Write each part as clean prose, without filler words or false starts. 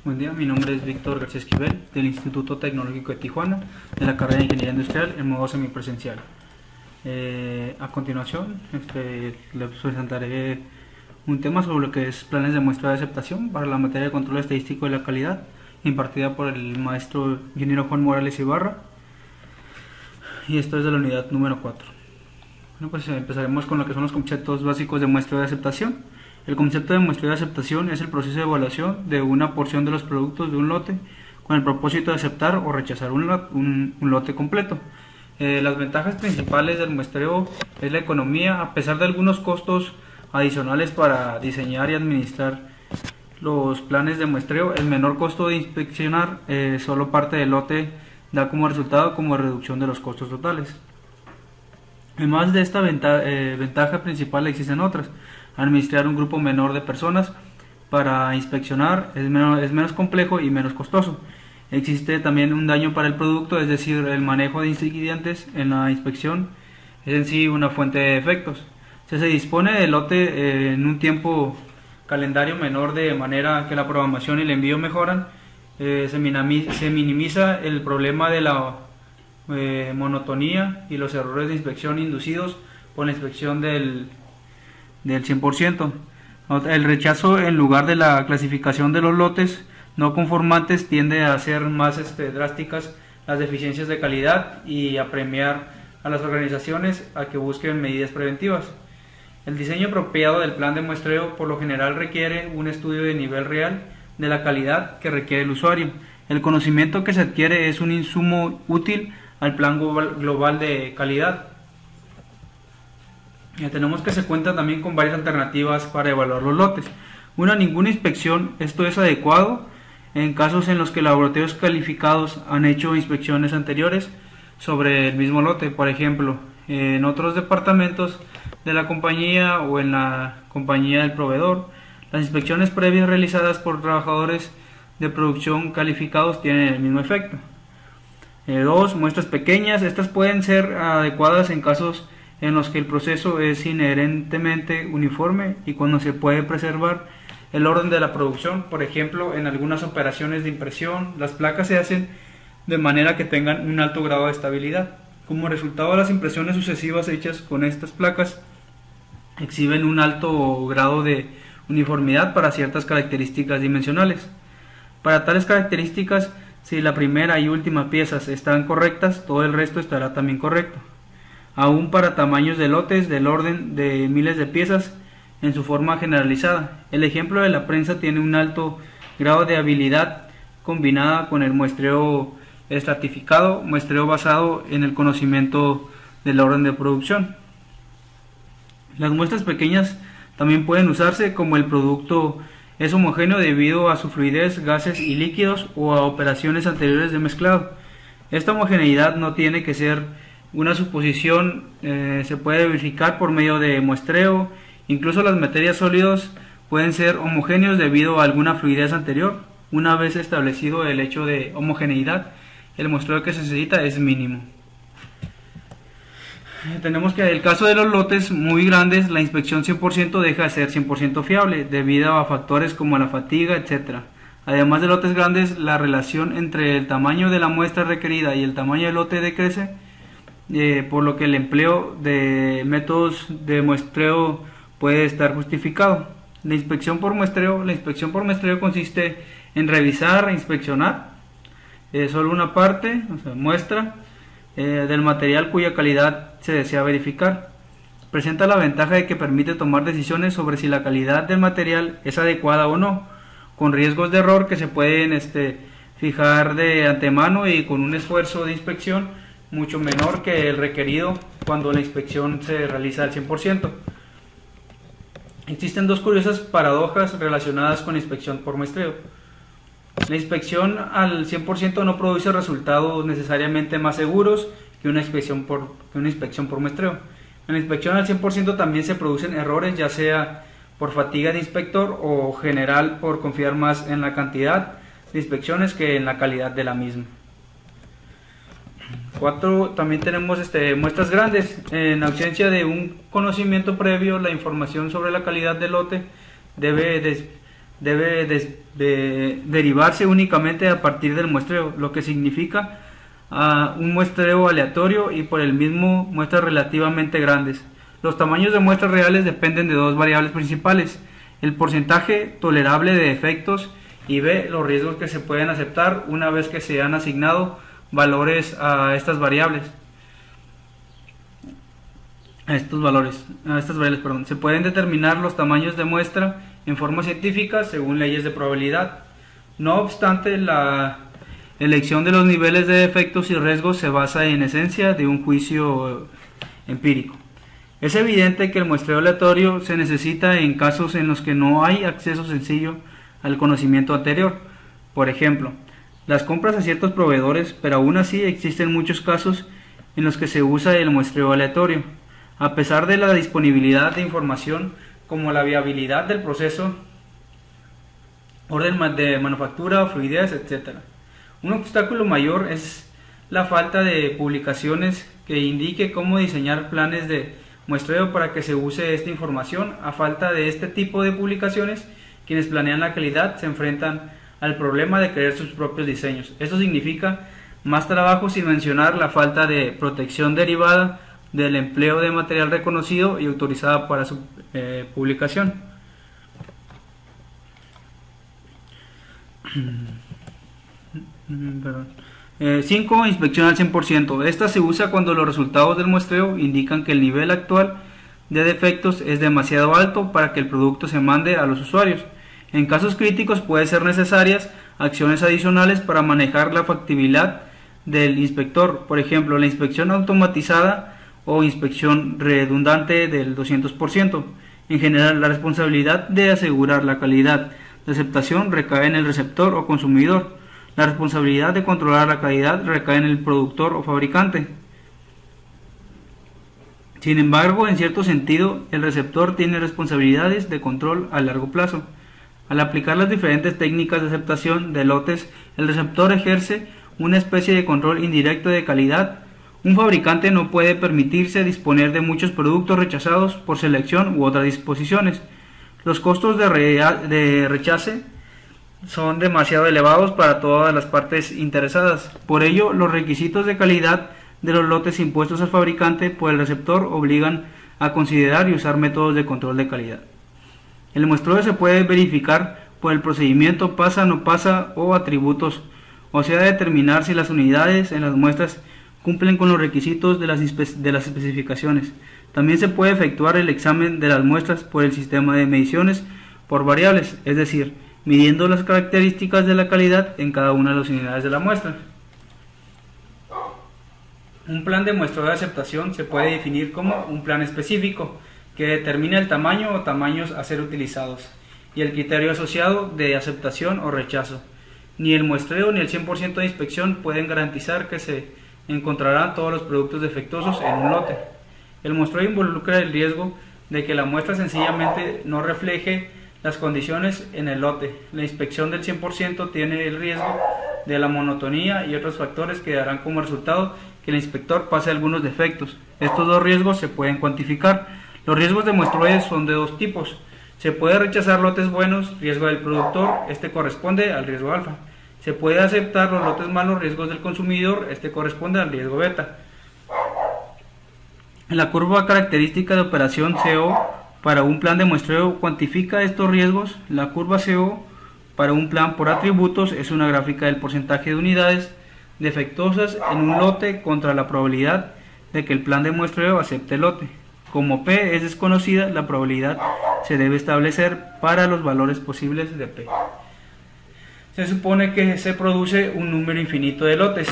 Buen día, mi nombre es Víctor García Esquivel del Instituto Tecnológico de Tijuana de la carrera de Ingeniería Industrial en modo semipresencial. A continuación les presentaré un tema sobre lo que es planes de muestra de aceptación para la materia de control estadístico de la calidad impartida por el maestro ingeniero Juan Morales Ibarra, y esto es de la unidad número 4. Bueno, pues empezaremos con lo que son los conceptos básicos de muestra de aceptación. El concepto de muestreo de aceptación es el proceso de evaluación de una porción de los productos de un lote con el propósito de aceptar o rechazar un lote completo. Las ventajas principales del muestreo es la economía, a pesar de algunos costos adicionales para diseñar y administrar los planes de muestreo. El menor costo de inspeccionar solo parte del lote da como resultado como reducción de los costos totales. Además de esta ventaja principal, existen otras. Administrar un grupo menor de personas para inspeccionar es menos complejo y menos costoso. Existe también un daño para el producto, es decir, el manejo de incidentes en la inspección es en sí una fuente de efectos. Se dispone del lote en un tiempo calendario menor, de manera que la programación y el envío mejoran. Se minimiza el problema de la monotonía y los errores de inspección inducidos por la inspección del 100%. El rechazo, en lugar de la clasificación de los lotes no conformantes, tiende a hacer más drásticas las deficiencias de calidad y a premiar a las organizaciones a que busquen medidas preventivas. El diseño apropiado del plan de muestreo por lo general requiere un estudio de nivel real de la calidad que requiere el usuario. El conocimiento que se adquiere es un insumo útil al plan global de calidad. Tenemos que se cuenta también con varias alternativas para evaluar los lotes. Ninguna inspección. Esto es adecuado en casos en los que laboratorios calificados han hecho inspecciones anteriores sobre el mismo lote. Por ejemplo, en otros departamentos de la compañía o en la compañía del proveedor, las inspecciones previas realizadas por trabajadores de producción calificados tienen el mismo efecto. 2. Muestras pequeñas. Estas pueden ser adecuadas en casos en los que el proceso es inherentemente uniforme y cuando se puede preservar el orden de la producción. Por ejemplo, en algunas operaciones de impresión, las placas se hacen de manera que tengan un alto grado de estabilidad. Como resultado, las impresiones sucesivas hechas con estas placas exhiben un alto grado de uniformidad para ciertas características dimensionales. Para tales características, si la primera y última piezas están correctas, todo el resto estará también correcto. Aún para tamaños de lotes del orden de miles de piezas en su forma generalizada. El ejemplo de la prensa tiene un alto grado de habilidad combinada con el muestreo estratificado, muestreo basado en el conocimiento del orden de producción. Las muestras pequeñas también pueden usarse como el producto es homogéneo debido a su fluidez, gases y líquidos o a operaciones anteriores de mezclado. Esta homogeneidad no tiene que ser una suposición, se puede verificar por medio de muestreo. Incluso las materias sólidas pueden ser homogéneos debido a alguna fluidez anterior. Una vez establecido el hecho de homogeneidad, el muestreo que se necesita es mínimo. Tenemos que en el caso de los lotes muy grandes, la inspección 100% deja de ser 100% fiable debido a factores como la fatiga, etc. Además de lotes grandes, la relación entre el tamaño de la muestra requerida y el tamaño del lote decrece, por lo que el empleo de métodos de muestreo puede estar justificado. La inspección por muestreo consiste en revisar e inspeccionar solo una parte, o sea, muestra del material cuya calidad se desea verificar. Presenta la ventaja de que permite tomar decisiones sobre si la calidad del material es adecuada o no, con riesgos de error que se pueden fijar de antemano y con un esfuerzo de inspección mucho menor que el requerido cuando la inspección se realiza al 100%. Existen dos curiosas paradojas relacionadas con la inspección por muestreo. La inspección al 100% no produce resultados necesariamente más seguros que una inspección por muestreo. En la inspección al 100% también se producen errores, ya sea por fatiga de inspector o general por confiar más en la cantidad de inspecciones que en la calidad de la misma. 4. También tenemos muestras grandes. En ausencia de un conocimiento previo, la información sobre la calidad del lote debe debe derivarse únicamente a partir del muestreo, lo que significa un muestreo aleatorio y por el mismo muestras relativamente grandes. Los tamaños de muestras reales dependen de dos variables principales: el porcentaje tolerable de defectos y B, los riesgos que se pueden aceptar una vez que se han asignado valores a estas variables. Se pueden determinar los tamaños de muestra en forma científica según leyes de probabilidad. No obstante, la elección de los niveles de defectos y riesgos se basa en esencia de un juicio empírico. Es evidente que el muestreo aleatorio se necesita en casos en los que no hay acceso sencillo al conocimiento anterior. Por ejemplo, las compras a ciertos proveedores, pero aún así existen muchos casos en los que se usa el muestreo aleatorio. A pesar de la disponibilidad de información como la viabilidad del proceso, orden de manufactura, fluidez, etc. Un obstáculo mayor es la falta de publicaciones que indique cómo diseñar planes de muestreo para que se use esta información. A falta de este tipo de publicaciones, quienes planean la calidad se enfrentan al problema de crear sus propios diseños. Esto significa más trabajo, sin mencionar la falta de protección derivada del empleo de material reconocido y autorizada para su publicación. 5. Inspección al 100%. Esta se usa cuando los resultados del muestreo indican que el nivel actual de defectos es demasiado alto para que el producto se mande a los usuarios. En casos críticos pueden ser necesarias acciones adicionales para manejar la factibilidad del inspector, por ejemplo, la inspección automatizada o inspección redundante del 200%. En general, la responsabilidad de asegurar la calidad de aceptación recae en el receptor o consumidor. La responsabilidad de controlar la calidad recae en el productor o fabricante. Sin embargo, en cierto sentido, el receptor tiene responsabilidades de control a largo plazo. Al aplicar las diferentes técnicas de aceptación de lotes, el receptor ejerce una especie de control indirecto de calidad. Un fabricante no puede permitirse disponer de muchos productos rechazados por selección u otras disposiciones. Los costos de rechace son demasiado elevados para todas las partes interesadas. Por ello, los requisitos de calidad de los lotes impuestos al fabricante por el receptor obligan a considerar y usar métodos de control de calidad. El muestreo se puede verificar por el procedimiento pasa, no pasa o atributos, o sea, determinar si las unidades en las muestras cumplen con los requisitos de las especificaciones. También se puede efectuar el examen de las muestras por el sistema de mediciones por variables, es decir, midiendo las características de la calidad en cada una de las unidades de la muestra. Un plan de muestreo de aceptación se puede definir como un plan específico que determina el tamaño o tamaños a ser utilizados y el criterio asociado de aceptación o rechazo. Ni el muestreo ni el 100% de inspección pueden garantizar que se encontrarán todos los productos defectuosos en un lote. El muestreo involucra el riesgo de que la muestra sencillamente no refleje las condiciones en el lote. La inspección del 100% tiene el riesgo de la monotonía y otros factores que darán como resultado que el inspector pase algunos defectos. Estos dos riesgos se pueden cuantificar. Los riesgos de muestreo son de dos tipos. Se puede rechazar lotes buenos, riesgo del productor, este corresponde al riesgo alfa. Se puede aceptar los lotes malos, riesgos del consumidor, este corresponde al riesgo beta. La curva característica de operación CO para un plan de muestreo cuantifica estos riesgos. La curva CO para un plan por atributos es una gráfica del porcentaje de unidades defectuosas en un lote contra la probabilidad de que el plan de muestreo acepte el lote. Como P es desconocida, la probabilidad se debe establecer para los valores posibles de P. Se supone que se produce un número infinito de lotes.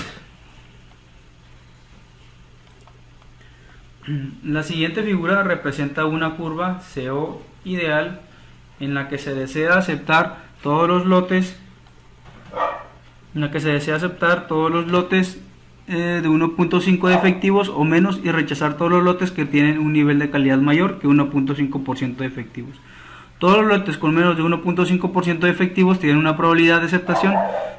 La siguiente figura representa una curva CO ideal en la que se desea aceptar todos los lotes de 1.5 de efectivos o menos y rechazar todos los lotes que tienen un nivel de calidad mayor que 1.5% de efectivos. Todos los lotes con menos de 1.5% de efectivos tienen una probabilidad de aceptación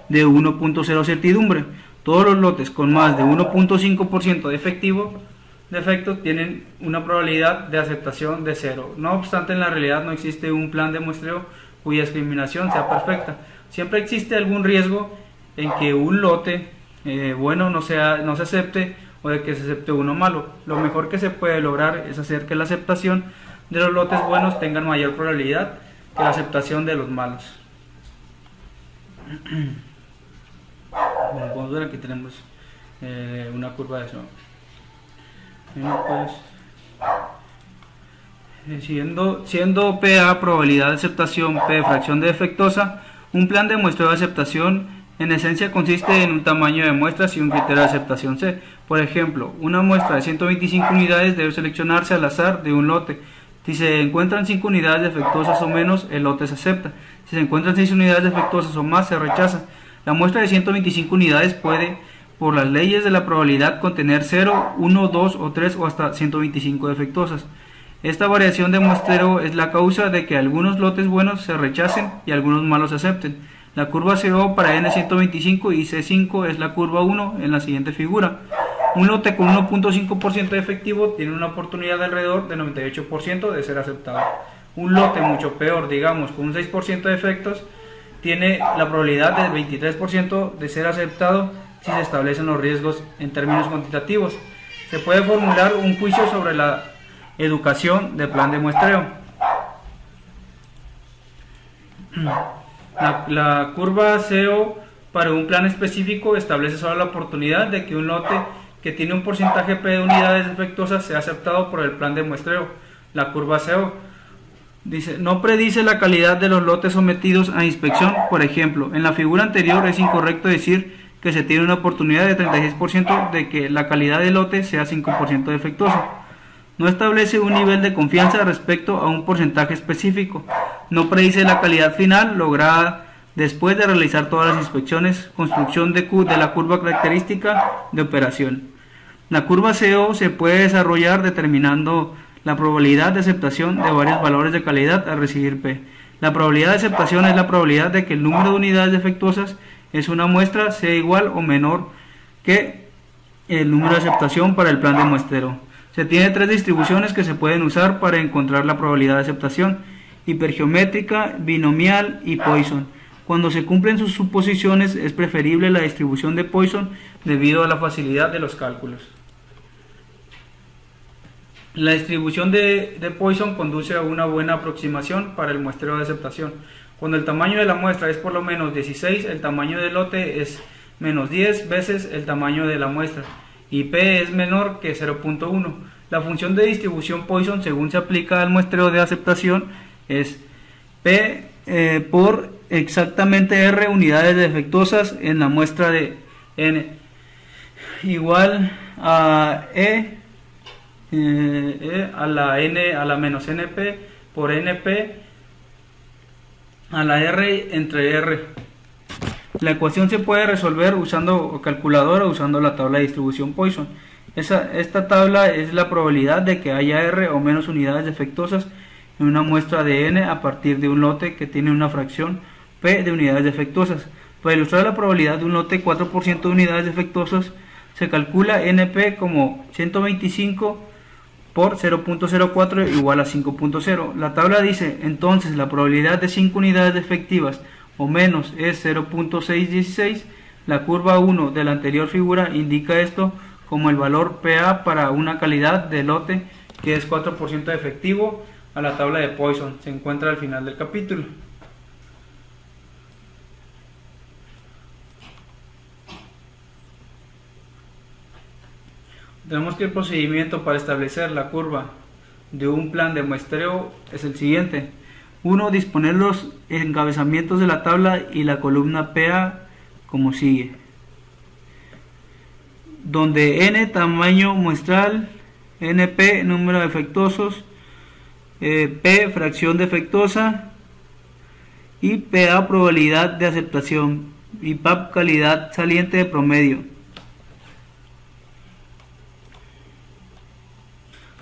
de 1.0 certidumbre. Todos los lotes con más de 1.5% de efectos tienen una probabilidad de aceptación de 0. No obstante, en la realidad no existe un plan de muestreo cuya discriminación sea perfecta. Siempre existe algún riesgo en que un lote bueno no se acepte, o de que se acepte uno malo. Lo mejor que se puede lograr es hacer que la aceptación de los lotes buenos tengan mayor probabilidad que la aceptación de los malos. Como podemos ver, aquí tenemos una curva de eso. Siendo PA probabilidad de aceptación, P fracción de defectuosa, un plan de muestreo de aceptación en esencia consiste en un tamaño de muestras y un criterio de aceptación C. Por ejemplo, una muestra de 125 unidades debe seleccionarse al azar de un lote. Si se encuentran 5 unidades defectuosas o menos, el lote se acepta. Si se encuentran 6 unidades defectuosas o más, se rechaza. La muestra de 125 unidades puede, por las leyes de la probabilidad, contener 0, 1, 2 o 3 o hasta 125 defectuosas. Esta variación de muestreo es la causa de que algunos lotes buenos se rechacen y algunos malos se acepten. La curva CO para N125 y C5 es la curva 1 en la siguiente figura. Un lote con 1.5% de efectivo tiene una oportunidad de alrededor de 98% de ser aceptado. Un lote mucho peor, digamos con un 6% de defectos, tiene la probabilidad del 23% de ser aceptado si se establecen los riesgos en términos cuantitativos. Se puede formular un juicio sobre la educación de plan de muestreo. La curva CO para un plan específico establece solo la oportunidad de que un lote que tiene un porcentaje P de unidades defectuosas sea aceptado por el plan de muestreo. La curva CO no predice la calidad de los lotes sometidos a inspección. Por ejemplo, en la figura anterior es incorrecto decir que se tiene una oportunidad de 36% de que la calidad del lote sea 5% defectuoso. No establece un nivel de confianza respecto a un porcentaje específico. No predice la calidad final lograda después de realizar todas las inspecciones. Construcción de la curva característica de operación. La curva CO se puede desarrollar determinando la probabilidad de aceptación de varios valores de calidad al recibir P. La probabilidad de aceptación es la probabilidad de que el número de unidades defectuosas es una muestra sea igual o menor que el número de aceptación para el plan de muestreo. Se tiene 3 distribuciones que se pueden usar para encontrar la probabilidad de aceptación: hipergeométrica, binomial y Poisson. Cuando se cumplen sus suposiciones es preferible la distribución de Poisson debido a la facilidad de los cálculos. La distribución de Poisson conduce a una buena aproximación para el muestreo de aceptación. Cuando el tamaño de la muestra es por lo menos 16, el tamaño del lote es menos 10 veces el tamaño de la muestra y P es menor que 0.1. La función de distribución Poisson, según se aplica al muestreo de aceptación, es P por exactamente R unidades defectuosas en la muestra de N igual a a la N a la menos NP por NP a la R entre R. La ecuación se puede resolver usando calculadora, usando la tabla de distribución Poisson. Esta tabla es la probabilidad de que haya R o menos unidades defectuosas en una muestra de N a partir de un lote que tiene una fracción P de unidades defectuosas. Para ilustrar la probabilidad de un lote 4% de unidades defectuosas, se calcula NP como 125 por 0.04 igual a 5.0. La tabla dice, entonces la probabilidad de 5 unidades defectivas o menos es 0.616. La curva 1 de la anterior figura indica esto como el valor PA para una calidad de lote que es 4% efectivo. A la tabla de Poisson se encuentra al final del capítulo. Tenemos que el procedimiento para establecer la curva de un plan de muestreo es el siguiente. 1. Disponer los encabezamientos de la tabla y la columna PA como sigue. Donde N tamaño muestral, NP número de defectuosos, P fracción defectuosa y PA probabilidad de aceptación y PAP calidad saliente de promedio.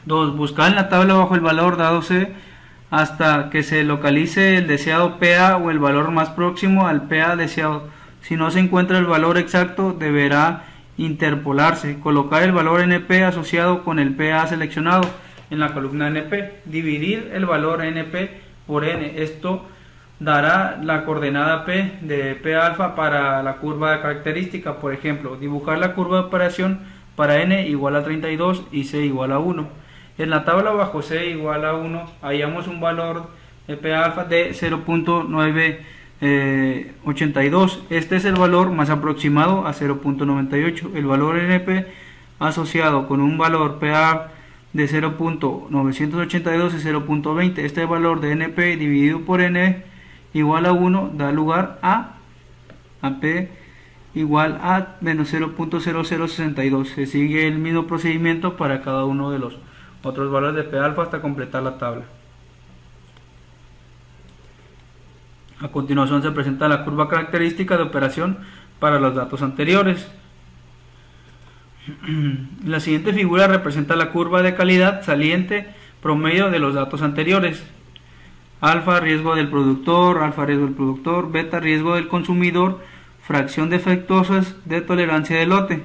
2. Buscar en la tabla bajo el valor dado C hasta que se localice el deseado PA o el valor más próximo al PA deseado. Si no se encuentra el valor exacto, deberá interpolarse. Colocar el valor NP asociado con el PA seleccionado en la columna NP. Dividir el valor NP por N. Esto dará la coordenada P de P alfa para la curva de característica. Por ejemplo, dibujar la curva de operación para n igual a 32 y c igual a 1. En la tabla bajo c igual a 1 hallamos un valor de P alfa de 0.982. Este es el valor más aproximado a 0.98. El valor NP asociado con un valor PA de 0.982 es 0.20. Este valor de NP dividido por N igual a 1 da lugar a P igual a menos 0.0062. Se sigue el mismo procedimiento para cada uno de los otros valores de P alfa hasta completar la tabla. A continuación se presenta la curva característica de operación para los datos anteriores. La siguiente figura representa la curva de calidad saliente promedio de los datos anteriores. Alfa, riesgo del productor, beta, riesgo del consumidor, fracción defectuosas de tolerancia de lote.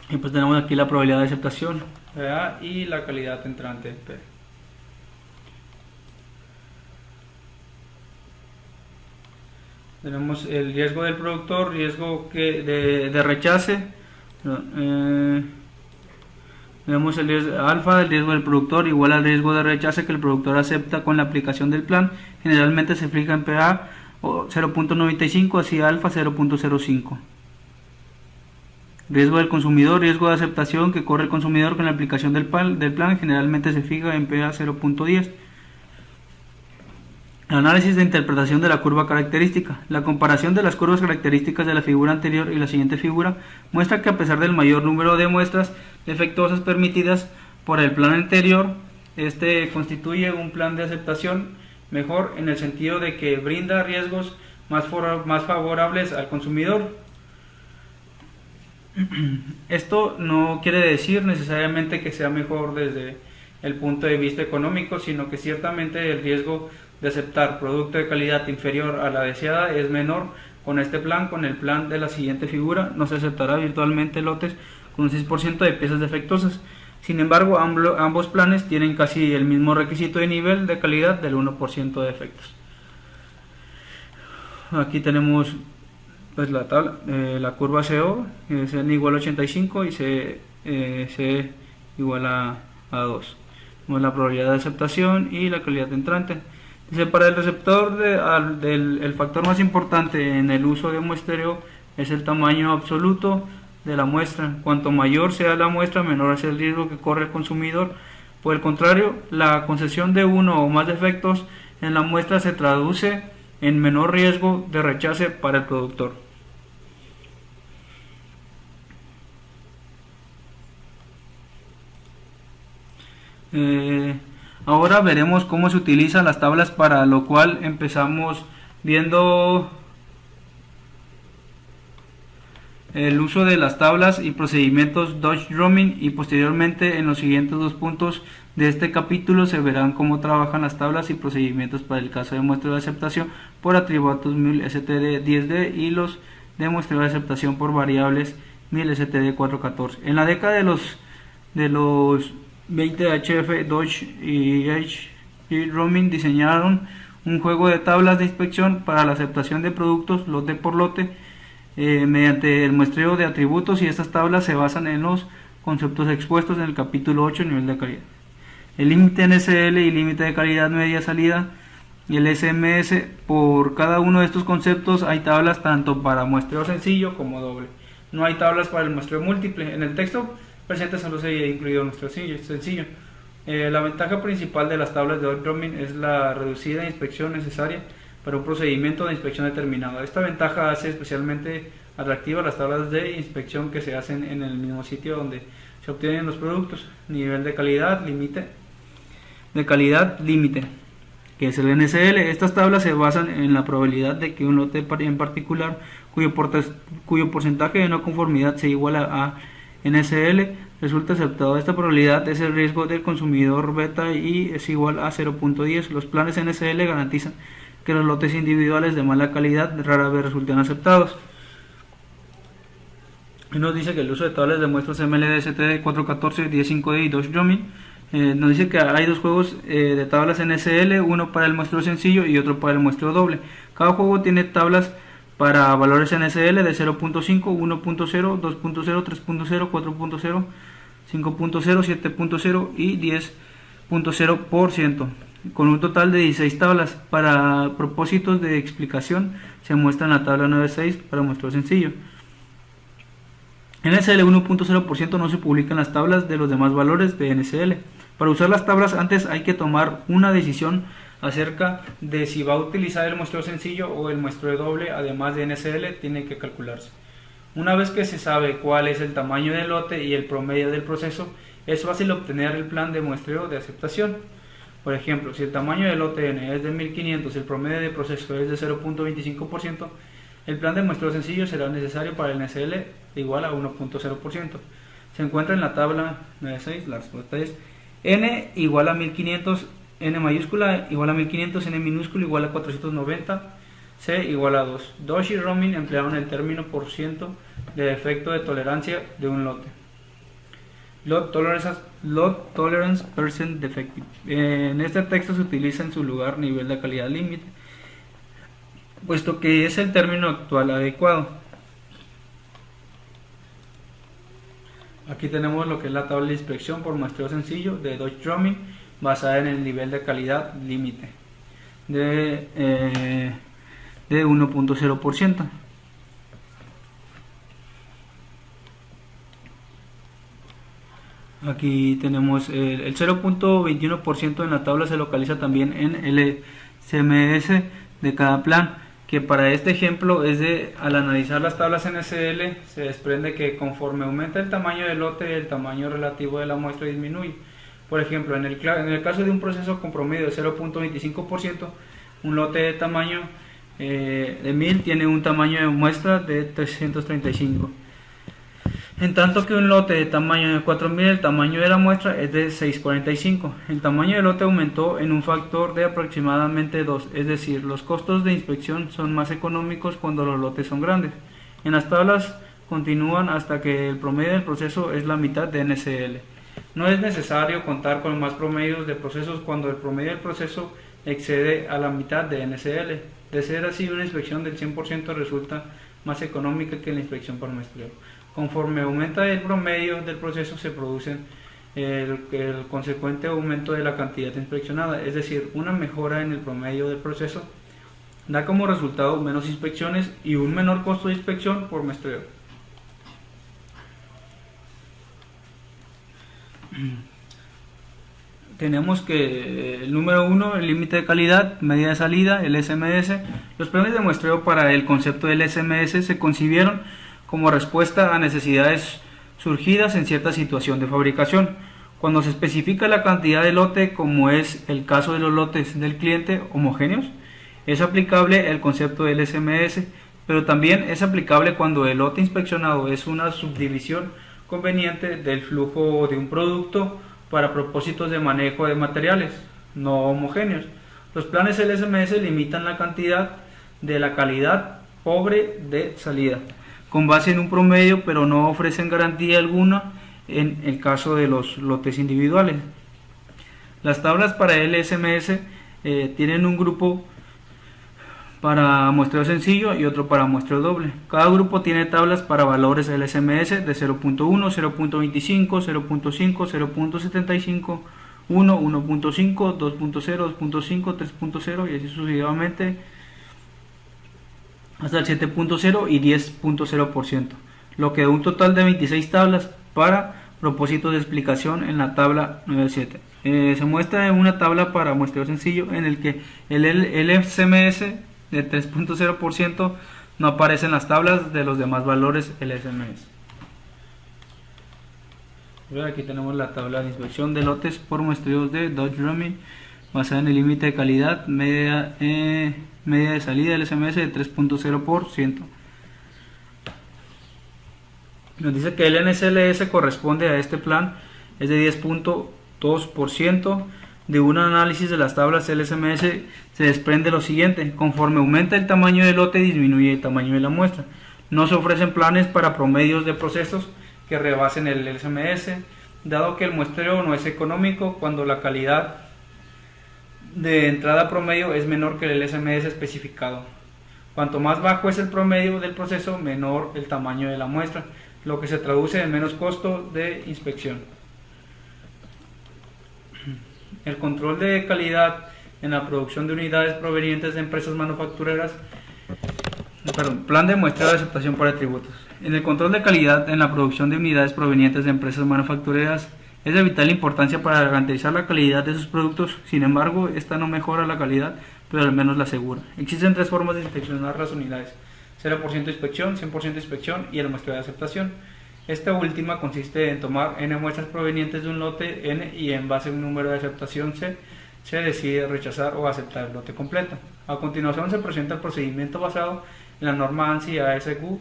Y pues tenemos aquí la probabilidad de aceptación, ¿verdad? Y la calidad entrante, P. Tenemos el riesgo del productor, riesgo de rechace. Tenemos el riesgo alfa, el riesgo del productor igual al riesgo de rechace que el productor acepta con la aplicación del plan. Generalmente se fija en PA 0.95, así alfa 0.05. Riesgo del consumidor, riesgo de aceptación que corre el consumidor con la aplicación del plan generalmente se fija en PA 0.10. Análisis de interpretación de la curva característica. La comparación de las curvas características de la figura anterior y la siguiente figura muestra que a pesar del mayor número de muestras defectuosas permitidas por el plan anterior, este constituye un plan de aceptación mejor en el sentido de que brinda riesgos más favorables al consumidor. Esto no quiere decir necesariamente que sea mejor desde el punto de vista económico, sino que ciertamente el riesgo de aceptar producto de calidad inferior a la deseada es menor con este plan. Con el plan de la siguiente figura no se aceptará virtualmente lotes con un 6% de piezas defectuosas. Sin embargo, ambos planes tienen casi el mismo requisito de nivel de calidad del 1% de defectos. Aquí tenemos pues la tabla, la curva CO, es n igual a 85 y C igual a 2. Tenemos la probabilidad de aceptación y la calidad entrante. Dice, para el receptor el factor más importante en el uso de muestreo es el tamaño absoluto de la muestra. Cuanto mayor sea la muestra, menor es el riesgo que corre el consumidor. Por el contrario, la concesión de uno o más defectos en la muestra se traduce en menor riesgo de rechace para el productor. Ahora veremos cómo se utilizan las tablas, para lo cual empezamos viendo el uso de las tablas y procedimientos Dodge-Drumming, y posteriormente en los siguientes dos puntos de este capítulo se verán cómo trabajan las tablas y procedimientos para el caso de muestreo de aceptación por atributos 1000std10d y los de muestreo de aceptación por variables 1000std414. En la década de los 20, HF, Dodge y Drumming diseñaron un juego de tablas de inspección para la aceptación de productos lote por lote mediante el muestreo de atributos, y estas tablas se basan en los conceptos expuestos en el capítulo 8, nivel de calidad. El límite NSL y límite de calidad media salida y el SMS. Por cada uno de estos conceptos hay tablas tanto para muestreo sencillo como doble. No hay tablas para el muestreo múltiple. En el texto presente solo se ha incluido nuestro sencillo. La ventaja principal de las tablas de Dodge-Drumming es la reducida inspección necesaria para un procedimiento de inspección determinado. Esta ventaja hace especialmente atractiva las tablas de inspección que se hacen en el mismo sitio donde se obtienen los productos. Nivel de calidad límite, que es el NSL. Estas tablas se basan en la probabilidad de que un lote en particular cuyo porcentaje de no conformidad sea igual a NSL resulta aceptado. Esta probabilidad es el riesgo del consumidor beta y es igual a 0.10. Los planes NSL garantizan que los lotes individuales de mala calidad rara vez resulten aceptados. Y nos dice que el uso de tablas de muestras MLD, STD 414, 105D y Dodge-Drumming Nos dice que hay dos juegos de tablas NSL, uno para el muestreo sencillo y otro para el muestreo doble. Cada juego tiene tablas para valores NSL de 0.5, 1.0, 2.0, 3.0, 4.0, 5.0, 7.0 y 10.0%, con un total de 16 tablas. Para propósitos de explicación se muestra en la tabla 9.6 para muestreo sencillo. NSL 1.0% no se publica en las tablas de los demás valores de NSL. Para usar las tablas antes hay que tomar una decisión acerca de si va a utilizar el muestreo sencillo o el muestreo doble. Además de NSL tiene que calcularse. Una vez que se sabe cuál es el tamaño del lote y el promedio del proceso, es fácil obtener el plan de muestreo de aceptación. Por ejemplo, si el tamaño del lote N es de 1500 y el promedio de proceso es de 0.25%, el plan de muestreo sencillo será necesario para el NSL igual a 1.0%. Se encuentra en la tabla 9.6, la respuesta es N igual a 1500, N mayúscula igual a 1500, N minúscula igual a 490, C igual a 2. Dodge y Romijn emplearon el término por ciento de efecto de tolerancia de un lote. Lot Tolerance Percent Defective. En este texto se utiliza en su lugar nivel de calidad límite, puesto que es el término actual adecuado. Aquí tenemos lo que es la tabla de inspección por muestreo sencillo de Dodge Romijn, basada en el nivel de calidad límite de 1.0%. Aquí tenemos el 0.21% en la tabla, se localiza también en el CMS de cada plan, que para este ejemplo es de, al analizar las tablas NSL se desprende que conforme aumenta el tamaño del lote, el tamaño relativo de la muestra disminuye. Por ejemplo, en el caso de un proceso con promedio de 0.25%, un lote de tamaño de 1000 tiene un tamaño de muestra de 335. En tanto que un lote de tamaño de 4000, el tamaño de la muestra es de 645. El tamaño del lote aumentó en un factor de aproximadamente 2, es decir, los costos de inspección son más económicos cuando los lotes son grandes. En las tablas continúan hasta que el promedio del proceso es la mitad de NSL. No es necesario contar con más promedios de procesos cuando el promedio del proceso excede a la mitad de NSL. De ser así, una inspección del 100% resulta más económica que la inspección por muestreo. Conforme aumenta el promedio del proceso se produce el consecuente aumento de la cantidad inspeccionada, es decir, una mejora en el promedio del proceso da como resultado menos inspecciones y un menor costo de inspección por muestreo. Tenemos que el número 1, el límite de calidad, medida de salida, el SMS. Los planes de muestreo para el concepto del SMS se concibieron como respuesta a necesidades surgidas en cierta situación de fabricación. Cuando se especifica la cantidad de lote, como es el caso de los lotes del cliente homogéneos, es aplicable el concepto del SMS, pero también es aplicable cuando el lote inspeccionado es una subdivisión conveniente del flujo de un producto para propósitos de manejo de materiales no homogéneos. Los planes LSMS limitan la cantidad de la calidad pobre de salida con base en un promedio, pero no ofrecen garantía alguna en el caso de los lotes individuales. Las tablas para LSMS tienen un grupo para muestreo sencillo y otro para muestreo doble. Cada grupo tiene tablas para valores LSMS de 0.1, 0.25, 0.5, 0.75, 1, 1.5, 2.0, 2.5, 3.0 y así sucesivamente hasta el 7.0 y 10.0%, lo que da un total de 26 tablas para propósitos de explicación en la tabla 9.7. Se muestra una tabla para muestreo sencillo en el que el LSMS de 3.0% no aparece en las tablas de los demás valores LSMS. Aquí tenemos la tabla de inspección de lotes por muestreos de Dodge Romijn basada en el límite de calidad, media de salida LSMS de 3.0%. Nos dice que el NSLS corresponde a este plan, es de 10.2%. De un análisis de las tablas LSMS se desprende lo siguiente: conforme aumenta el tamaño del lote disminuye el tamaño de la muestra. No se ofrecen planes para promedios de procesos que rebasen el LSMS. dado que el muestreo no es económico cuando la calidad de entrada promedio es menor que el SMS especificado. Cuanto más bajo es el promedio del proceso, menor el tamaño de la muestra, lo que se traduce en menos costo de inspección. El control de calidad en la producción de unidades provenientes de empresas manufactureras. Plan de muestreo de aceptación por atributos. En el control de calidad en la producción de unidades provenientes de empresas manufactureras es de vital importancia para garantizar la calidad de sus productos. Sin embargo, esta no mejora la calidad, pero al menos la asegura. Existen tres formas de inspeccionar las unidades: 0% inspección, 100% inspección y el muestreo de aceptación. Esta última consiste en tomar n muestras provenientes de un lote n y en base a un número de aceptación c, se decide rechazar o aceptar el lote completo. A continuación se presenta el procedimiento basado en la norma ANSI ASQ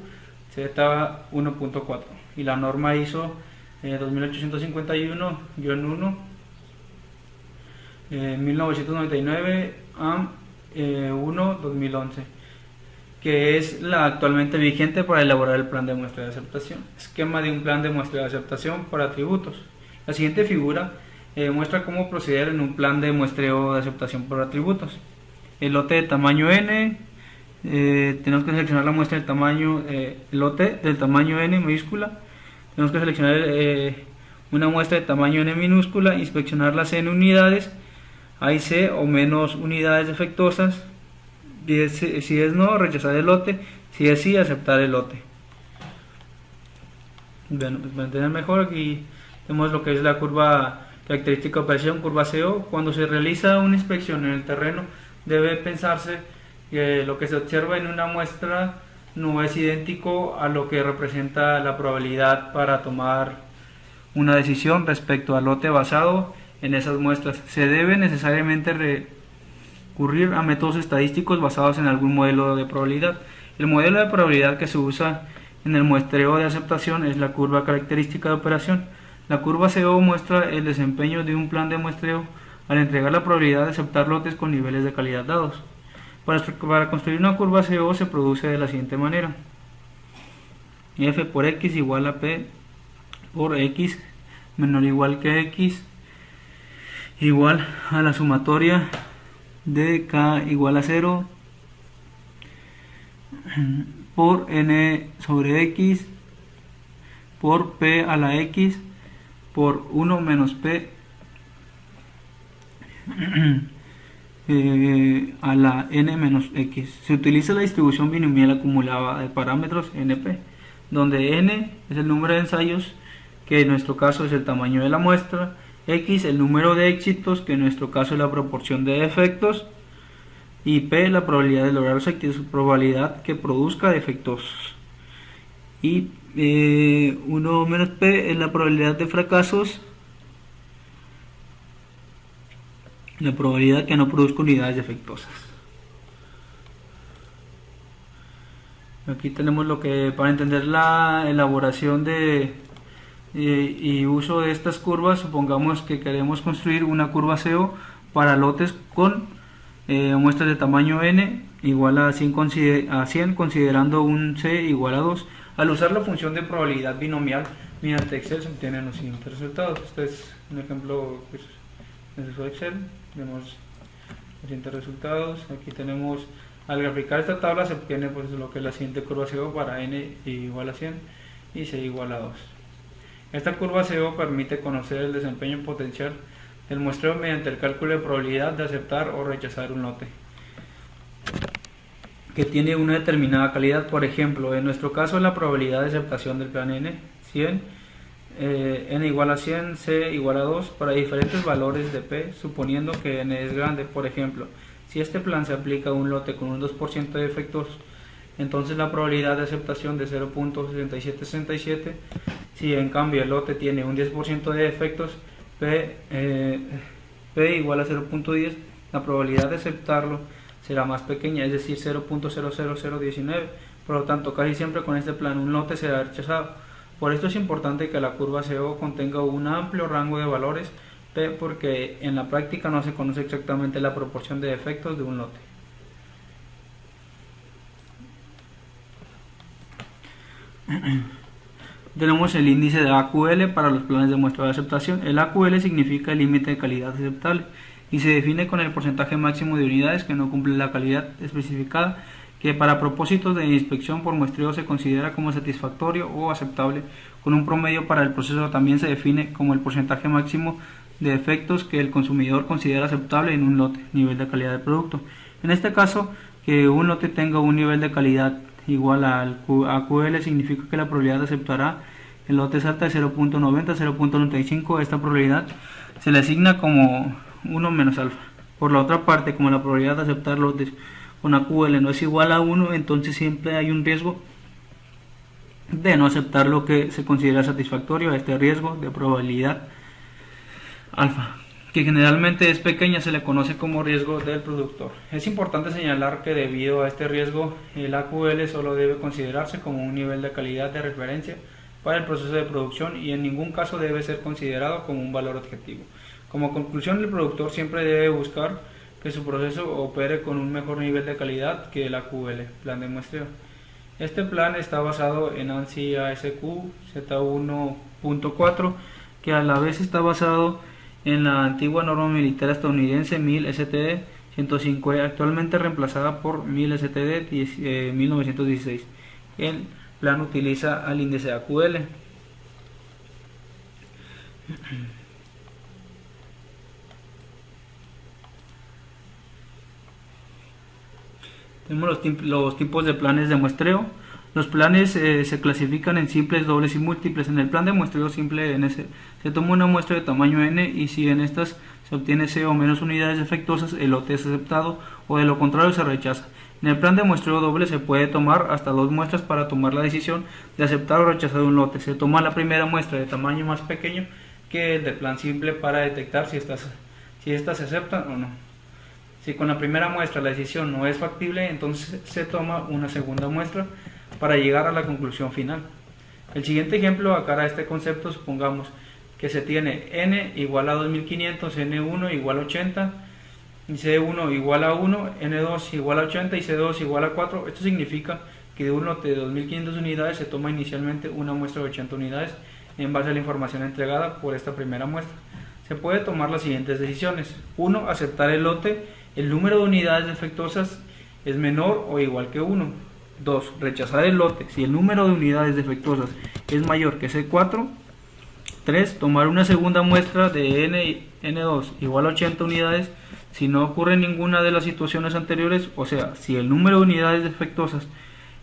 Z1.4 y la norma ISO 2851-1 1999 AM 1-2011, que es la actualmente vigente para elaborar el plan de muestra de aceptación. Esquema de un plan de muestra de aceptación por atributos. La siguiente figura muestra cómo proceder en un plan de muestreo de aceptación por atributos. El lote de tamaño n, tenemos que seleccionar la muestra del tamaño, el lote del tamaño n mayúscula, tenemos que seleccionar una muestra de tamaño n minúscula, inspeccionar las n unidades, hay c o menos unidades defectuosas. Si es no, rechazar el lote; si es sí, aceptar el lote. Bueno, pues para entender mejor, aquí tenemos lo que es la curva característica de operación, curva CO. Cuando se realiza una inspección en el terreno, debe pensarse que lo que se observa en una muestra no es idéntico a lo que representa la probabilidad para tomar una decisión respecto al lote basado en esas muestras. Se debe necesariamente recurrir a métodos estadísticos basados en algún modelo de probabilidad. El modelo de probabilidad que se usa en el muestreo de aceptación es la curva característica de operación. La curva CO muestra el desempeño de un plan de muestreo al entregar la probabilidad de aceptar lotes con niveles de calidad dados. Para construir una curva CO se produce de la siguiente manera: F por X igual a P por X menor o igual que X igual a la sumatoria de K igual a 0 por N sobre X por P a la X por 1 menos P a la N menos X. Se utiliza la distribución binomial acumulada de parámetros NP, donde N es el número de ensayos, que en nuestro caso es el tamaño de la muestra; X el número de éxitos, que en nuestro caso es la proporción de defectos; y P la probabilidad de lograr los éxitos, probabilidad que produzca defectos; y 1 menos P es la probabilidad de fracasos, la probabilidad que no produzca unidades defectuosas. Aquí tenemos lo que, para entender la elaboración y uso de estas curvas, supongamos que queremos construir una curva CO para lotes con muestras de tamaño n igual a 100, considerando un c igual a 2. Al usar la función de probabilidad binomial mediante Excel se obtienen los siguientes resultados. Este es un ejemplo de Excel. Tenemos los siguientes resultados. Aquí tenemos, al graficar esta tabla se obtiene pues lo que es la siguiente curva CO para n igual a 100 y c igual a 2. Esta curva CO permite conocer el desempeño potencial del muestreo mediante el cálculo de probabilidad de aceptar o rechazar un lote que tiene una determinada calidad. Por ejemplo, en nuestro caso la probabilidad de aceptación del plan n, 100, n igual a 100, c igual a 2 para diferentes valores de p, suponiendo que n es grande. Por ejemplo, si este plan se aplica a un lote con un 2% de defectos, entonces la probabilidad de aceptación de 0.6767. Si en cambio el lote tiene un 10% de defectos, p igual a 0.10, la probabilidad de aceptarlo será más pequeña, es decir 0.00019. Por lo tanto, casi siempre con este plan un lote será rechazado. Por esto es importante que la curva CO contenga un amplio rango de valores P, porque en la práctica no se conoce exactamente la proporción de defectos de un lote. Tenemos el índice de AQL para los planes de muestra de aceptación. El AQL significa el límite de calidad aceptable y se define con el porcentaje máximo de unidades que no cumplen la calidad especificada, que para propósitos de inspección por muestreo se considera como satisfactorio o aceptable. Con un promedio para el proceso también se define como el porcentaje máximo de defectos que el consumidor considera aceptable en un lote, nivel de calidad del producto. En este caso, que un lote tenga un nivel de calidad igual al AQL significa que la probabilidad de aceptar el lote es alta de 0.90 a 0.95. Esta probabilidad se le asigna como 1 menos alfa. Por la otra parte, como la probabilidad de aceptar lotes con AQL no es igual a 1, entonces siempre hay un riesgo de no aceptar lo que se considera satisfactorio a este riesgo de probabilidad alfa, que generalmente es pequeña, se le conoce como riesgo del productor. Es importante señalar que debido a este riesgo, el AQL solo debe considerarse como un nivel de calidad de referencia para el proceso de producción y en ningún caso debe ser considerado como un valor objetivo. Como conclusión, el productor siempre debe buscar que su proceso opere con un mejor nivel de calidad que el AQL, plan de muestreo. Este plan está basado en ANSI ASQ Z1.4, que a la vez está basado en la antigua norma militar estadounidense 1000 STD 105E, actualmente reemplazada por 1000 STD 1916. El plan utiliza al índice AQL. Tenemos los tipos de planes de muestreo. Los planes se clasifican en simples, dobles y múltiples. En el plan de muestreo simple se toma una muestra de tamaño n y si en estas se obtiene C o menos unidades defectuosas, el lote es aceptado o de lo contrario se rechaza. En el plan de muestreo doble se puede tomar hasta 2 muestras para tomar la decisión de aceptar o rechazar un lote. Se toma la primera muestra de tamaño más pequeño que el del plan simple para detectar si estas se aceptan o no. Si con la primera muestra la decisión no es factible, entonces se toma una segunda muestra para llegar a la conclusión final. El siguiente ejemplo aclara este concepto. Supongamos que se tiene n igual a 2500, n1 igual a 80, c1 igual a 1, n2 igual a 80 y c2 igual a 4. Esto significa que de un lote de 2500 unidades se toma inicialmente una muestra de 80 unidades en base a la información entregada por esta primera muestra. Se puede tomar las siguientes decisiones. 1. Aceptar el lote. El número de unidades defectuosas es menor o igual que 1. 2. Rechazar el lote si el número de unidades defectuosas es mayor que C4. 3. Tomar una segunda muestra de N2 igual a 80 unidades si no ocurre ninguna de las situaciones anteriores, o sea, si el número de unidades defectuosas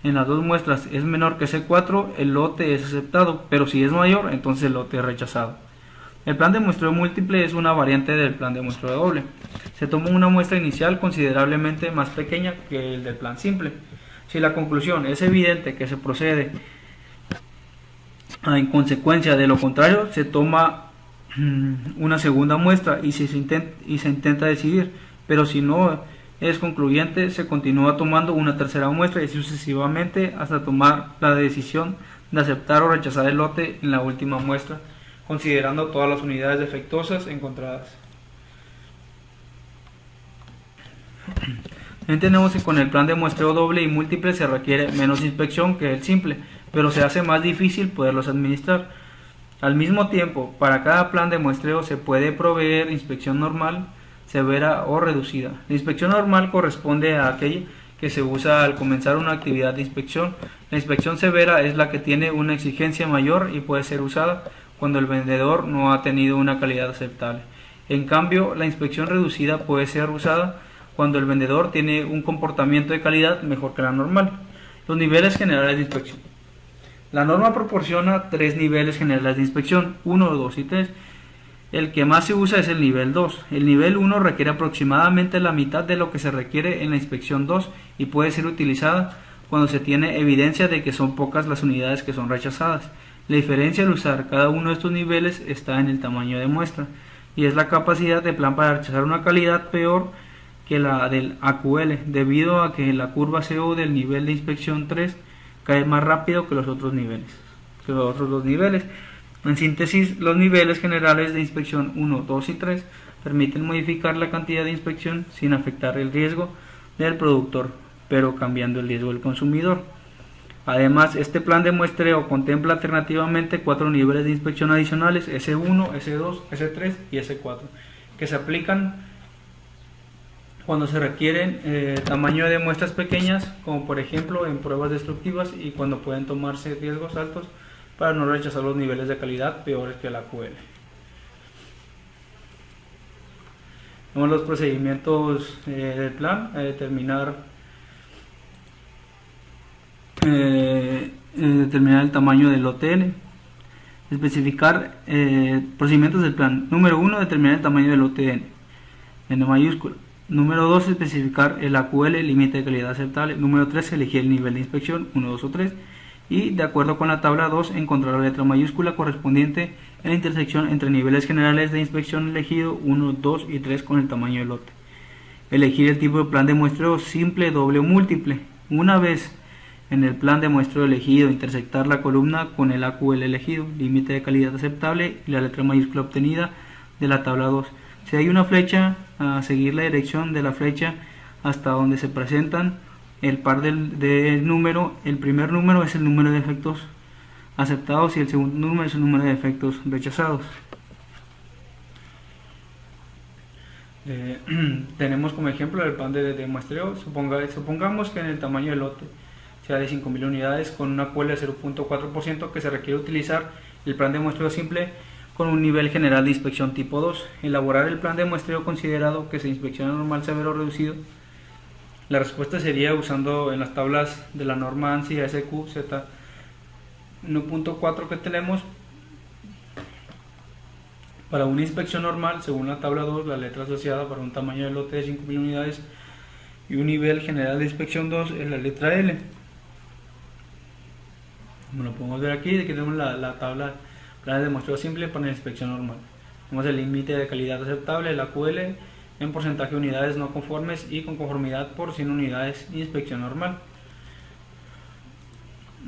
en las dos muestras es menor que C4, el lote es aceptado, pero si es mayor, entonces el lote es rechazado. El plan de muestreo múltiple es una variante del plan de muestreo doble. Se toma una muestra inicial considerablemente más pequeña que el del plan simple. Si la conclusión es evidente que se procede en consecuencia de lo contrario, se toma una segunda muestra y se intenta decidir, pero si no es concluyente, se continúa tomando una tercera muestra y sucesivamente hasta tomar la decisión de aceptar o rechazar el lote en la última muestra, considerando todas las unidades defectuosas encontradas. Entendemos que con el plan de muestreo doble y múltiple se requiere menos inspección que el simple, pero se hace más difícil poderlos administrar. Al mismo tiempo, para cada plan de muestreo se puede proveer inspección normal, severa o reducida. La inspección normal corresponde a aquella que se usa al comenzar una actividad de inspección. La inspección severa es la que tiene una exigencia mayor y puede ser usada cuando el vendedor no ha tenido una calidad aceptable. En cambio, la inspección reducida puede ser usada cuando el vendedor tiene un comportamiento de calidad mejor que la normal. Los niveles generales de inspección. La norma proporciona 3 niveles generales de inspección, 1, 2 y 3. El que más se usa es el nivel 2. El nivel 1 requiere aproximadamente la mitad de lo que se requiere en la inspección 2 y puede ser utilizada cuando se tiene evidencia de que son pocas las unidades que son rechazadas. La diferencia al usar cada uno de estos niveles está en el tamaño de muestra y es la capacidad de plan para rechazar una calidad peor que la del AQL, debido a que la curva CO del nivel de inspección 3 cae más rápido que los otros dos niveles. En síntesis, los niveles generales de inspección 1, 2 y 3 permiten modificar la cantidad de inspección sin afectar el riesgo del productor, pero cambiando el riesgo del consumidor. Además, este plan de muestreo contempla alternativamente 4 niveles de inspección adicionales, S1, S2, S3 y S4, que se aplican cuando se requieren tamaño de muestras pequeñas, como por ejemplo en pruebas destructivas, y cuando pueden tomarse riesgos altos para no rechazar los niveles de calidad peores que la QL. Vemos los procedimientos del plan: determinar el tamaño del lote N, especificar procedimientos del plan. Número 1, determinar el tamaño del lote N, N mayúscula. Número 2, especificar el AQL, límite de calidad aceptable. Número 3, elegir el nivel de inspección 1, 2 o 3, y de acuerdo con la tabla 2, encontrar la letra mayúscula correspondiente en la intersección entre niveles generales de inspección elegido 1, 2 y 3 con el tamaño del lote. Elegir el tipo de plan de muestreo simple, doble o múltiple. Una vez en el plan de muestreo elegido, intersectar la columna con el AQL elegido, límite de calidad aceptable y la letra mayúscula obtenida de la tabla 2. Si hay una flecha, a seguir la dirección de la flecha hasta donde se presentan el par del número. El primer número es el número de efectos aceptados y el segundo número es el número de efectos rechazados. Tenemos como ejemplo el plan de muestreo. Supongamos que en el tamaño del lote sea de 5.000 unidades con una QL de 0.4%, que se requiere utilizar el plan de muestreo simple con un nivel general de inspección tipo 2. Elaborar el plan de muestreo considerado que se inspecciona normal, severo o reducido. La respuesta sería usando en las tablas de la norma ANSI SQ Z 1.4 que tenemos. Para una inspección normal, según la tabla 2, la letra asociada para un tamaño de lote de 5.000 unidades y un nivel general de inspección 2 es la letra L. Como lo podemos ver aquí, aquí tenemos la tabla plan de muestreo simple para la inspección normal. Tenemos el límite de calidad aceptable, la QL, en porcentaje de unidades no conformes y con conformidad por 100 unidades, inspección normal.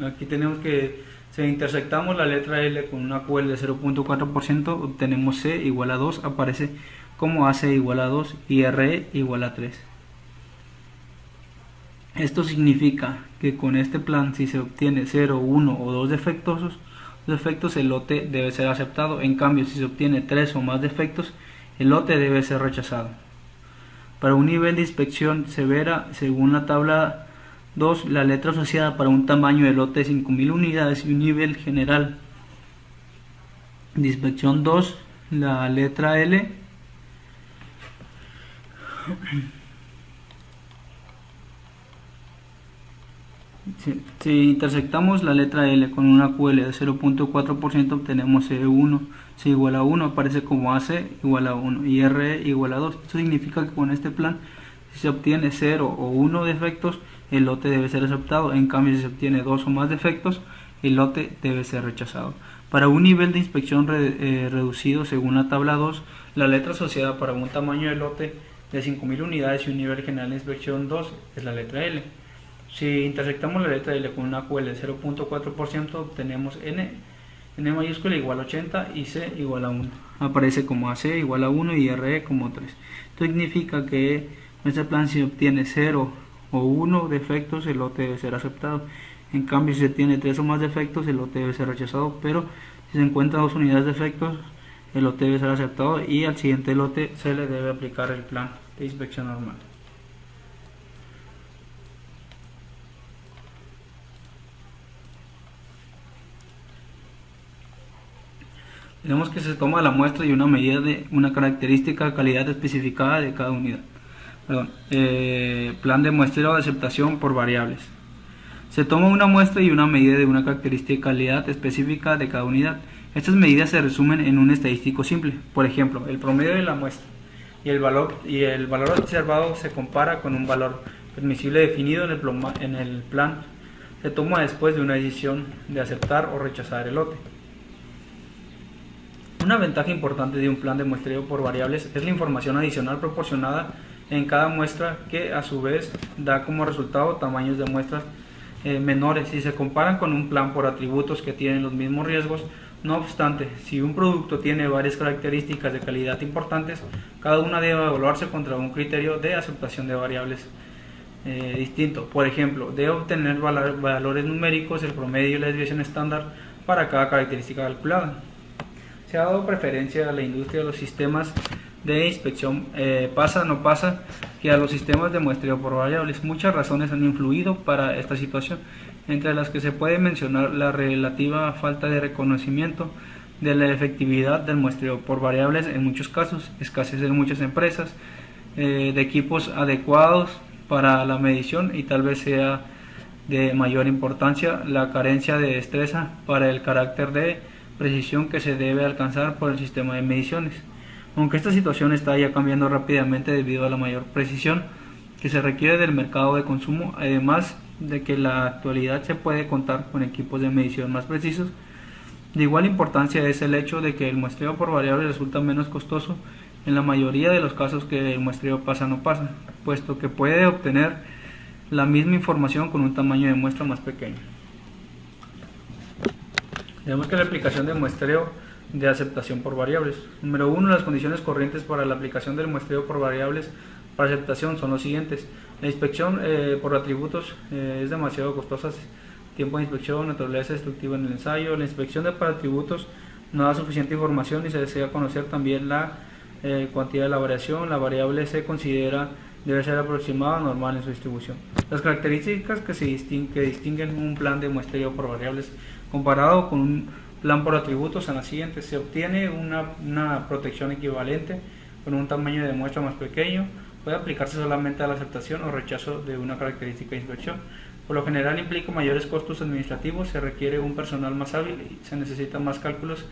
Aquí tenemos que si intersectamos la letra L con una QL de 0.4%, obtenemos C igual a 2, aparece como AC igual a 2 y RE igual a 3. Esto significa que con este plan, si se obtiene 0, 1 o 2 defectos, el lote debe ser aceptado. En cambio, si se obtiene 3 o más defectos, el lote debe ser rechazado. Para un nivel de inspección severa, según la tabla 2, la letra asociada para un tamaño de lote de 5.000 unidades y un nivel general de inspección 2, la letra L. Si intersectamos la letra L con una QL de 0.4%, obtenemos C1, C igual a 1, aparece como AC igual a 1 y RE igual a 2. Esto significa que con este plan, si se obtiene 0 o 1 defectos, el lote debe ser aceptado. En cambio, si se obtiene 2 o más defectos, el lote debe ser rechazado. Para un nivel de inspección reducido, según la tabla 2, la letra asociada para un tamaño de lote de 5.000 unidades y un nivel general de inspección 2 es la letra L. Si intersectamos la letra L con una QL de 0.4%, obtenemos N mayúscula igual a 80 y C igual a 1. Aparece como AC igual a 1 y RE como 3. Esto significa que en este plan, si se obtiene 0 o 1 defectos, el lote debe ser aceptado. En cambio, si se tiene 3 o más defectos, el lote debe ser rechazado. Pero si se encuentran 2 unidades de defectos, el lote debe ser aceptado y al siguiente lote se le debe aplicar el plan de inspección normal. Tenemos que se toma la muestra y una medida de una característica de calidad especificada de cada unidad. Plan de muestreo de aceptación por variables. Se toma una muestra y una medida de una característica de calidad específica de cada unidad. Estas medidas se resumen en un estadístico simple. Por ejemplo, el promedio de la muestra y el valor observado se compara con un valor permisible definido en el plan. Se toma después de una decisión de aceptar o rechazar el lote. Una ventaja importante de un plan de muestreo por variables es la información adicional proporcionada en cada muestra, que a su vez da como resultado tamaños de muestras menores si se comparan con un plan por atributos que tienen los mismos riesgos. No obstante, si un producto tiene varias características de calidad importantes, cada una debe evaluarse contra un criterio de aceptación de variables distinto. Por ejemplo, debe obtener valores numéricos, el promedio y la desviación estándar para cada característica calculada. Se ha dado preferencia a la industria de los sistemas de inspección pasa no pasa que a los sistemas de muestreo por variables. Muchas razones han influido para esta situación, entre las que se puede mencionar la relativa falta de reconocimiento de la efectividad del muestreo por variables en muchos casos, escasez en muchas empresas de equipos adecuados para la medición, y tal vez sea de mayor importancia la carencia de destreza para el carácter de precisión que se debe alcanzar por el sistema de mediciones. Aunque esta situación está ya cambiando rápidamente debido a la mayor precisión que se requiere del mercado de consumo, además de que en la actualidad se puede contar con equipos de medición más precisos, de igual importancia es el hecho de que el muestreo por variables resulta menos costoso en la mayoría de los casos que el muestreo pasa no pasa, puesto que puede obtener la misma información con un tamaño de muestra más pequeño. Vemos que la aplicación del muestreo de aceptación por variables. Número 1. Las condiciones corrientes para la aplicación del muestreo por variables para aceptación son los siguientes. La inspección por atributos es demasiado costosa. Tiempo de inspección, naturaleza destructiva en el ensayo. La inspección por atributos no da suficiente información y se desea conocer también la cuantía de la variación. La variable se considera debe ser aproximada normal en su distribución. Las características que distinguen un plan de muestreo por variables comparado con un plan por atributos son las siguientes. Se obtiene una protección equivalente con un tamaño de muestra más pequeño. Puede aplicarse solamente a la aceptación o rechazo de una característica de inspección. Por lo general implica mayores costos administrativos, se requiere un personal más hábil, se necesitan más cálculos,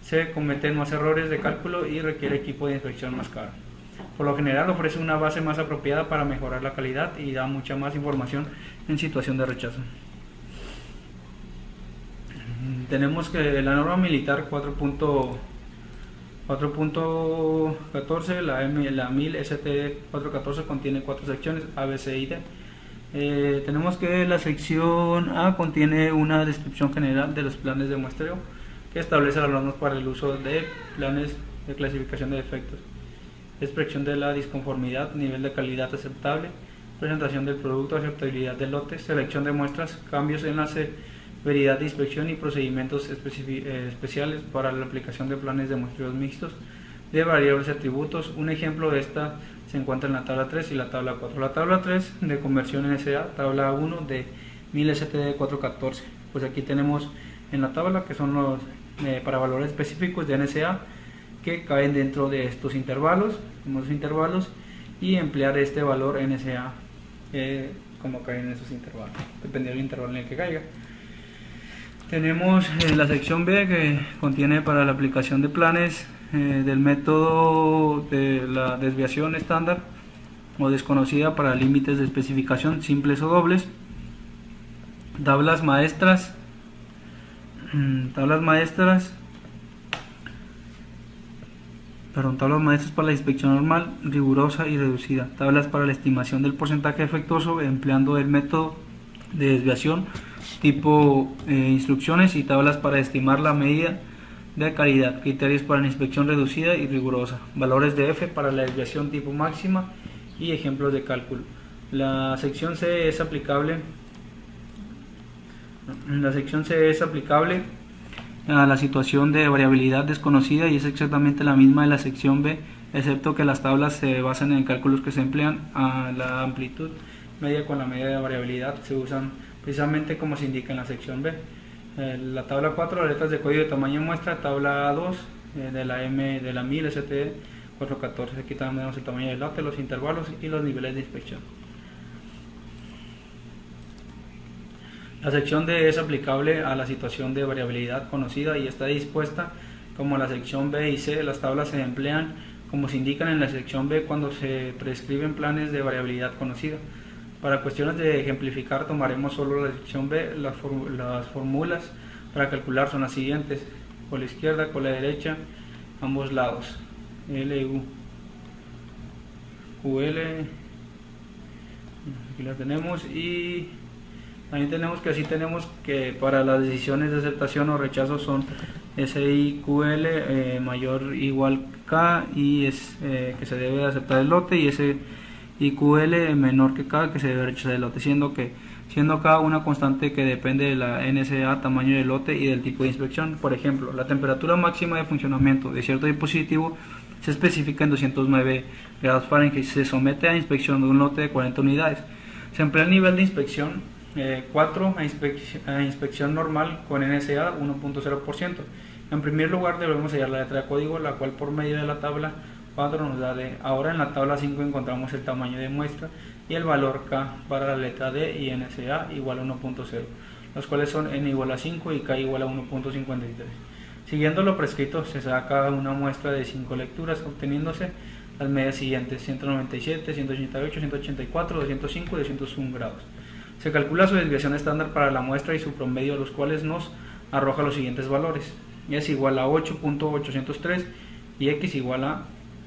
se cometen más errores de cálculo y requiere equipo de inspección más caro. Por lo general ofrece una base más apropiada para mejorar la calidad y da mucha más información en situación de rechazo. Tenemos que la norma militar 4.14, la 1000 ST 414 contiene 4 secciones A, B, C y D. Tenemos que la sección A contiene una descripción general de los planes de muestreo que establece las normas para el uso de planes de clasificación de defectos, expresión de la disconformidad, nivel de calidad aceptable, presentación del producto, aceptabilidad del lote, selección de muestras, cambios en la severidad de inspección y procedimientos especiales para la aplicación de planes de muestreos mixtos de variables y atributos. Un ejemplo de esta se encuentra en la tabla 3 y la tabla 4. La tabla 3 de conversión NSA, tabla 1 de 1000 STD 414. Pues aquí tenemos en la tabla que son los para valores específicos de NSA que caen dentro de estos intervalos, y emplear este valor NSA como caen en esos intervalos, dependiendo del intervalo en el que caiga. Tenemos la sección B que contiene para la aplicación de planes del método de la desviación estándar o desconocida para límites de especificación simples o dobles, tablas maestras para la inspección normal, rigurosa y reducida, tablas para la estimación del porcentaje defectuoso empleando el método de desviación tipo instrucciones, y tablas para estimar la medida de calidad, criterios para la inspección reducida y rigurosa, valores de F para la desviación tipo máxima y ejemplos de cálculo. La sección C es aplicable a la situación de variabilidad desconocida y es exactamente la misma de la sección B, excepto que las tablas se basan en cálculos que se emplean a la amplitud media con la medida de variabilidad, se usan precisamente como se indica en la sección B. La tabla 4, letras de código de tamaño muestra, tabla 2 de la 1000 ST 414, aquí también tenemos el tamaño del lote, los intervalos y los niveles de inspección. La sección D es aplicable a la situación de variabilidad conocida y está dispuesta como la sección B y C. Las tablas se emplean como se indican en la sección B cuando se prescriben planes de variabilidad conocida. Para cuestiones de ejemplificar tomaremos solo la sección B. Las fórmulas para calcular son las siguientes: con la izquierda, con la derecha, ambos lados, LU, QL, aquí la tenemos, y también tenemos que para las decisiones de aceptación o rechazo son SIQL mayor o igual K, y es que se debe aceptar el lote, y y QL menor que K, que se debe rechazar el lote, siendo K una constante que depende de la NSA, tamaño del lote y del tipo de inspección. Por ejemplo, la temperatura máxima de funcionamiento de cierto dispositivo se especifica en 209 grados Fahrenheit. Se somete a inspección de un lote de 40 unidades. Se emplea el nivel de inspección 4 a inspección normal con NSA 1.0%. En primer lugar debemos hallar la letra de código, la cual por medio de la tabla 4 nos da D. Ahora en la tabla 5 encontramos el tamaño de muestra y el valor K para la letra D y NSA igual a 1.0, los cuales son N igual a 5 y K igual a 1.53. Siguiendo lo prescrito se saca una muestra de 5 lecturas, obteniéndose las medidas siguientes: 197, 188, 184, 205 y 201 grados. Se calcula su desviación estándar para la muestra y su promedio, los cuales nos arroja los siguientes valores: Y es igual a 8.803 y X igual a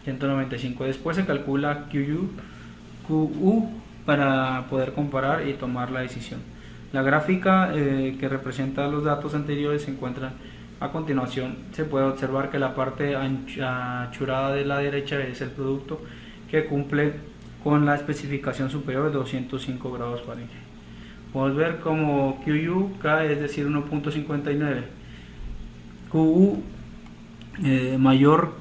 195. Después se calcula QU para poder comparar y tomar la decisión. La gráfica que representa los datos anteriores se encuentra a continuación. Se puede observar que la parte anchurada de la derecha es el producto que cumple con la especificación superior de 205 grados Fahrenheit. Podemos ver como QU, K es decir 1.59, QU mayor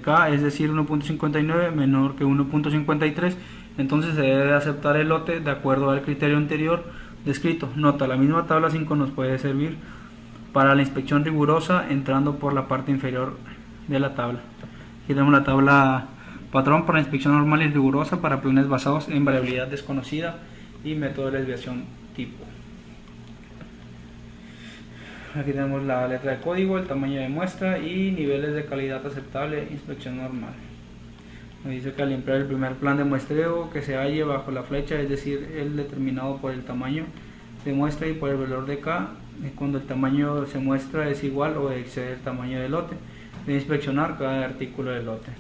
K es decir 1.59, menor que 1.53, entonces se debe aceptar el lote de acuerdo al criterio anterior descrito. Nota: la misma tabla 5 nos puede servir para la inspección rigurosa entrando por la parte inferior de la tabla. Aquí tenemos la tabla patrón para inspección normal y rigurosa para planes basados en variabilidad desconocida y método de desviación tipo. Aquí tenemos la letra de código, el tamaño de muestra y niveles de calidad aceptable, inspección normal. Nos dice que al emplear el primer plan de muestreo que se halle bajo la flecha, es decir, el determinado por el tamaño de muestra y por el valor de K, cuando el tamaño se muestra es igual o excede el tamaño del lote, debe inspeccionar cada artículo del lote.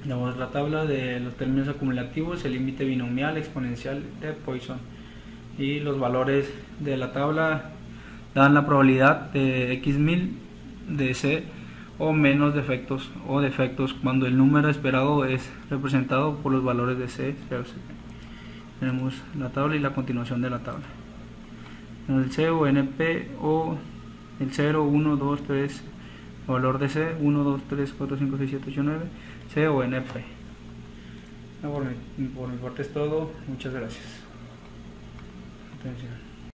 Tenemos la tabla de los términos acumulativos, el límite binomial, exponencial de Poisson, y los valores de la tabla dan la probabilidad de x1000 de C o menos defectos cuando el número esperado es representado por los valores de C. Tenemos la tabla y la continuación de la tabla. El C o NP o el 0, 1, 2, 3, el valor de C 1, 2, 3, 4, 5, 6, 7, 8, 9, C o NP. Por mi parte es todo. Muchas gracias. Atención.